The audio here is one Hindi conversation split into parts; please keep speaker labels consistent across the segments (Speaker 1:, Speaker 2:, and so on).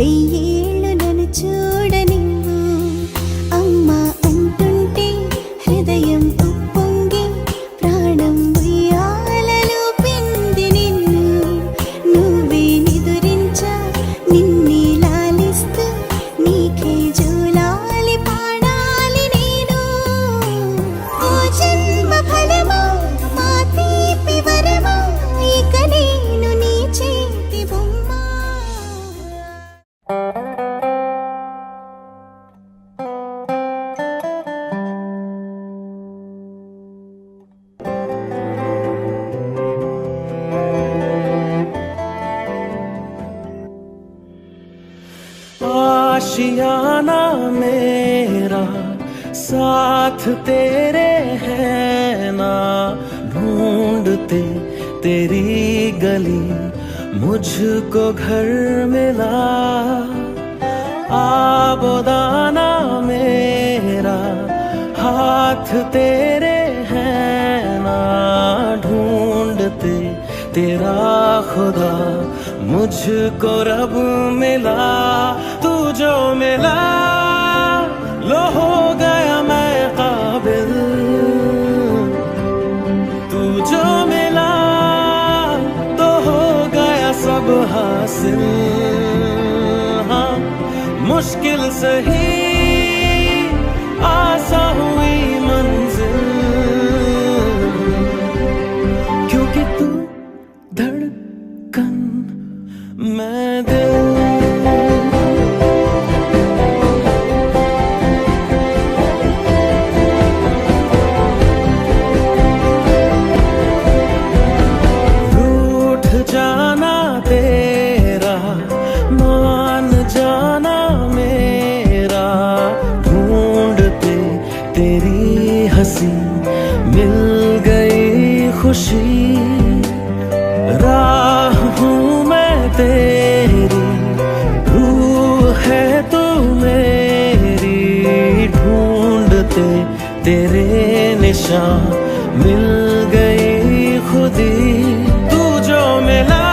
Speaker 1: వెయ్యేళ్ళు నన్ను చూడనివ్వు. అమ్మ అంటుంటే హృదయం ఉప్పొంగి ప్రాణం ఉయ్యాలలో పింది నిన్ను. నువ్వే నిదురించా నిన్నే లాలిస్తూ నీకే జోలాలి పాడాలి నేను. ఓ జన్మ ఫలమా మా తీపి వరమా ఇక నేను నీ చేతి బొమ్మ.
Speaker 2: आशियाना मेरा साथ तेरे है ना, ढूंढते तेरी गली मुझको घर मिला। आबोदाना मेरा हाथ तेरे है ना, ढूंढते तेरा खुदा मुझको रब मिला। तू जो मिला लो हो गया मैं काबिल, तू जो मिला तो हो गया सब हासिल। हाँ मुश्किल सही आसा हुई मंजिल, क्योंकि तू धड़कन मैं दिल। रूठ जाना तेरा मान जाना मेरा, ढूंढते तेरी हंसी मिल गई खुशी। राह हूँ मैं तेरी रूह है तू मेरी, ढूंढते तेरे निशान मिल गई खुदी। तू जो मिला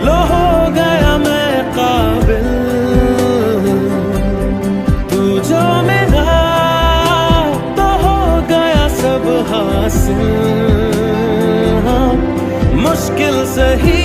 Speaker 2: लो हो गया मैं काबिल, तू जो मिला तो हो गया सब हासिल। हाँ मुश्किल सही